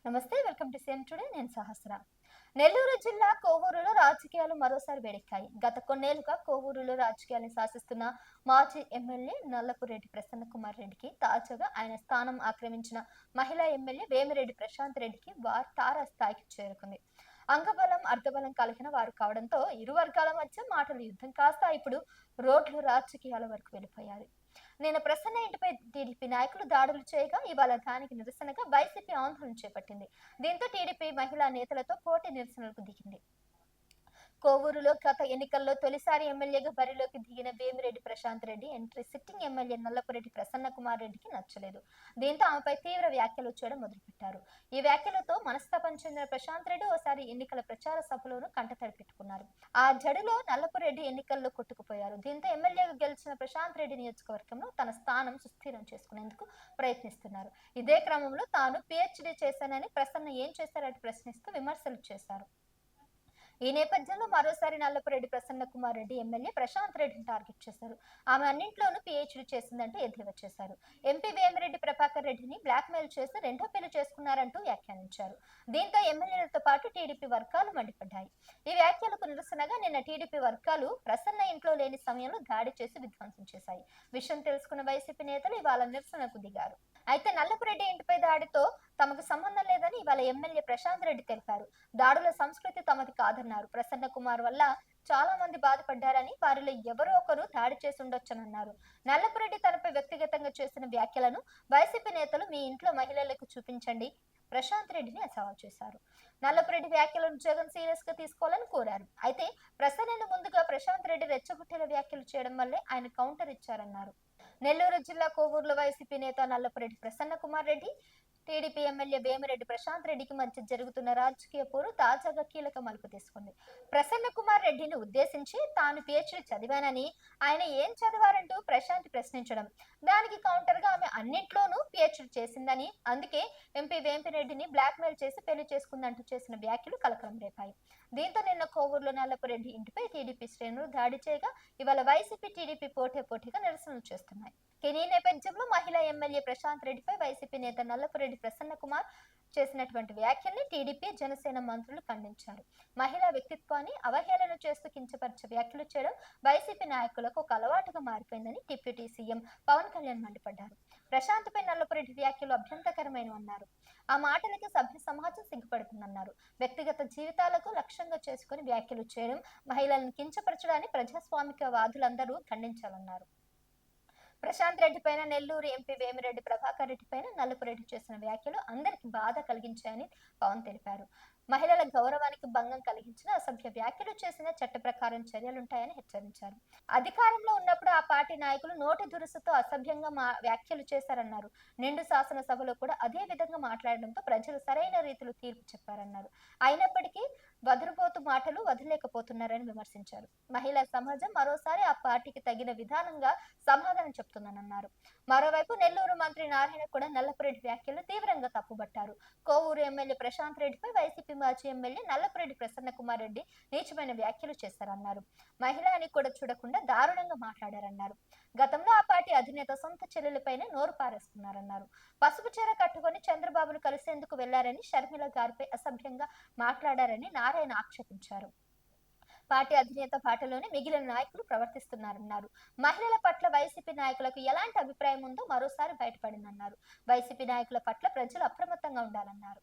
నమస్తే, welcome to CM today. నేను సహస్ర. నెల్లూరు జిల్లా కోవూరులో రాజకీయాలు మరోసారి వేడెక్కాయి. గత కొన్నేళ్లుగా కోవూరులో రాజకీయాలను శాసిస్తున్న మాజీ ఎమ్మెల్యే నల్లపురెడ్డి ప్రసన్న కుమార్ రెడ్డికి తాజాగా ఆయన స్థానం ఆక్రమించిన మహిళా ఎమ్మెల్యే వేమిరెడ్డి ప్రశాంత్ రెడ్డికి వార్ తారా స్థాయికి చేరుకుంది. అంగబలం అర్ధబలం కలిగిన వారు కావడంతో ఇరు వర్గాల మధ్య మాటల యుద్ధం కాస్త ఇప్పుడు రోడ్లు రాజకీయాల వరకు వెళ్ళిపోయారు. నేను ప్రసన్న ఇంటిపై టీడీపీ నాయకులు దాడులు చేయగా ఇవాళ దానికి నిరసనగా వైసీపీ ఆందోళన చేపట్టింది. దీంతో టీడీపీ మహిళా నేతలతో పోటీ నిరసనలకు దిగింది. కోవూరులో గత ఎన్నికల్లో తొలిసారి ఎమ్మెల్యేగా బరిలోకి దిగిన Vemireddy Prashant Reddy entry sitting MLA Nallapureddy Prasanna Kumar రెడ్డికి నచ్చలేదు. దీంతో ఆమెపై తీవ్ర వ్యాఖ్యలు చేయడం మొదలుపెట్టారు. ఈ వ్యాఖ్యలతో మనస్తాపం చెందిన ప్రశాంత్ రెడ్డి ఓసారి ఎన్నికల ప్రచార సభలోనూ కంటతడి పెట్టుకున్నారు. ఆ జడిలో నల్లపురెడ్డి ఎన్నికల్లో కొట్టుకుపోయారు. దీంతో ఎమ్మెల్యేగా గెలిచిన ప్రశాంత్ రెడ్డి నియోజకవర్గంలో తన స్థానం సుస్థిరం చేసుకునేందుకు ప్రయత్నిస్తున్నారు. ఇదే క్రమంలో తాను పిహెచ్డీ చేశానని ప్రసన్న ఏం చేశారని ప్రశ్నిస్తూ విమర్శలు చేశారు. ఈ నేపథ్యంలో మరోసారి నల్లపురెడ్డి ప్రసన్న కుమార్ రెడ్డి ఎమ్మెల్యే ప్రశాంత్ రెడ్డిని టార్గెట్ చేశారు. ఆమె అన్నింట్లోనూ పిహెచ్డీ చేసిందంటూ ఎద్దేవా చేశారు. ఎంపీ వేమిరెడ్డి ప్రభాకర్ రెడ్డిని బ్లాక్ మెయిల్ చేసి రెండో పెళ్లి చేసుకున్నారంటూ వ్యాఖ్యానించారు. దీంతో ఎమ్మెల్యేలతో పాటు టీడీపీ వర్గాలు మండిపడ్డాయి. ఈ వ్యాఖ్యలకు నిరసనగా నిన్న టీడీపీ వర్గాలు ప్రసన్న ఇంట్లో లేని సమయంలో దాడి చేసి విధ్వంసం చేశాయి. విషయం తెలుసుకున్న వైసీపీ నేతలు ఇవాళ నిరసనకు దిగారు. అయితే నల్లపురెడ్డి ఇంటిపై దాడితో తమకు సంబంధం లేదని ఇవాళ ఎమ్మెల్యే ప్రశాంత్ రెడ్డి తెలిపారు. దాడుల సంస్కృతి తమది కాదన్నారు. ప్రసన్న కుమార్ వల్ల చాలా మంది బాధపడ్డారని, వారిలో ఎవరో ఒకరు దాడి చేసి ఉండొచ్చనన్నారు. నల్లపురెడ్డి తనపై వ్యక్తిగతంగా చేసిన వ్యాఖ్యలను వైసీపీ నేతలు మీ ఇంట్లో మహిళలకు చూపించండి ప్రశాంత్ రెడ్డిని సవాల్ చేశారు. నల్లపురెడ్డి వ్యాఖ్యలను జగన్ సీరియస్ గా తీసుకోవాలని కోరారు. అయితే ప్రసన్నను ముందుగా ప్రశాంత్ రెడ్డి రెచ్చగొట్టేల వ్యాఖ్యలు చేయడం వల్లే ఆయన కౌంటర్ ఇచ్చారన్నారు. నెల్లూరు జిల్లా కోవూరులో వైసీపీ నేత నల్లపురెడ్డి ప్రసన్న కుమార్ రెడ్డి, టీడీపీ ఎమ్మెల్యే వేమిరెడ్డి ప్రశాంత్ రెడ్డికి మధ్య జరుగుతున్న రాజకీయ పోరు తాజాగా కీలక మలుపు తీసుకుంది. ప్రసన్న కుమార్ రెడ్డిని ఉద్దేశించి తాను పిహెచ్డీ చదివానని, ఆయన ఏం చదివారంటూ ప్రశాంత్ ప్రశ్నించడం, దానికి కౌంటర్ గా ఆమె అన్నింట్లోనూ పిహెచ్డీ చేసిందని, అందుకే ఎంపీ వేమిరెడ్డిని బ్లాక్ మెయిల్ చేసి పెళ్లి చేసుకుందంటూ చేసిన వ్యాఖ్యలు కలకలం రేపాయి. దీంతో నిన్న కోవూరులో నల్లపురెడ్డి ఇంటిపై టీడీపీ శ్రేణులు దాడి చేయగా ఇవాళ వైసీపీ టీడీపీ పోటీగా నిరసనలు చేస్తున్నాయి. ఈ నేపథ్యంలో మహిళా ఎమ్మెల్యే ప్రశాంత్ రెడ్డిపై వైసీపీ నేత నల్లపురెడ్డి ప్రసన్న కుమార్ చేసినటువంటి వ్యాఖ్యల్ని టీడీపీ జనసేన మంత్రులు ఖండించారు. మహిళా వ్యక్తిత్వాన్ని అవహేళన చేస్తూ కించపరిచే వ్యాఖ్యలు చేయడం వైసీపీ నాయకులకు ఒక అలవాటుగా మారిపోయిందని డిప్యూటీ సీఎం పవన్ కళ్యాణ్ మండిపడ్డారు. ప్రశాంత్ పై నల్లపురెడ్డి వ్యాఖ్యలు అభ్యంతరకరమైనవన్నారు. ఆ మాటలకి సభ్య సమాజం సిగ్గుపడుతుందన్నారు. వ్యక్తిగత జీవితాలకు లక్ష్యంగా చేసుకుని వ్యాఖ్యలు చేయడం, మహిళలను కించపరచడాన్ని ప్రజాస్వామిక వాదులందరూ ఖండించాలన్నారు. ప్రశాంత్ రెడ్డి పైన, నెల్లూరు ఎంపీ వేమిరెడ్డి ప్రభాకర్ రెడ్డి పైన నల్లపురెడ్డి చేసిన వ్యాఖ్యలు అందరికి బాధ కలిగించాయని పవన్ తెలిపారు. మహిళల గౌరవానికి భంగం కలిగించిన అసభ్య వ్యాఖ్యలు చేసిన చట్ట ప్రకారం చర్యలుంటాయని హెచ్చరించారు. అధికారంలో ఉన్నప్పుడు ఆ పార్టీ నాయకులు నోటి దురుసుతో అసభ్యంగా వ్యాఖ్యలు చేశారన్నారు. నిండు శాసనసభలో కూడా అదే విధంగా మాట్లాడడంతో ప్రజలు సరైన రీతిలో తీర్పు చెప్పారన్నారు. అయినప్పటికీ వదురుబోతు మాటలు వదిలేకపోతున్నారని విమర్శించారు. మహిళా సమాజం మరోసారి ఆ పార్టీకి తగిన విధానంగా సమాధానం చెప్తుందన్నారు. మరోవైపు నెల్లూరు మంత్రి నారాయణ కూడా నల్లపురెడ్డి వ్యాఖ్యలు తీవ్రంగా తప్పుబట్టారు. కోవూరు ఎమ్మెల్యే ప్రశాంత్ రెడ్డిపై వైసీపీ మాజీ ఎమ్మెల్యే నల్లపురెడ్డి ప్రసన్న కుమార్ రెడ్డి నీచమైన వ్యాఖ్యలు చేశారన్నారు. మహిళ అని కూడా చూడకుండా దారుణంగా మాట్లాడారన్నారు. గతంలో ఆ పార్టీ అధినేత సొంత చెల్లెలపైనే నోరు పారేసుకున్నారన్నారు. పసుపు చీర కట్టుకుని చంద్రబాబును కలిసేందుకు వెళ్లారని, షర్మిల గారిపై అసభ్యంగా మాట్లాడారని నారాయణ ఆక్షేపించారు. పార్టీ అధినేత బాటలోనే మిగిలిన నాయకులు ప్రవర్తిస్తున్నారన్నారు. మహిళల పట్ల వైసీపీ నాయకులకు ఎలాంటి అభిప్రాయం ఉందో మరోసారి బయటపడిందన్నారు. వైసీపీ నాయకుల పట్ల ప్రజలు అప్రమత్తంగా ఉండాలన్నారు.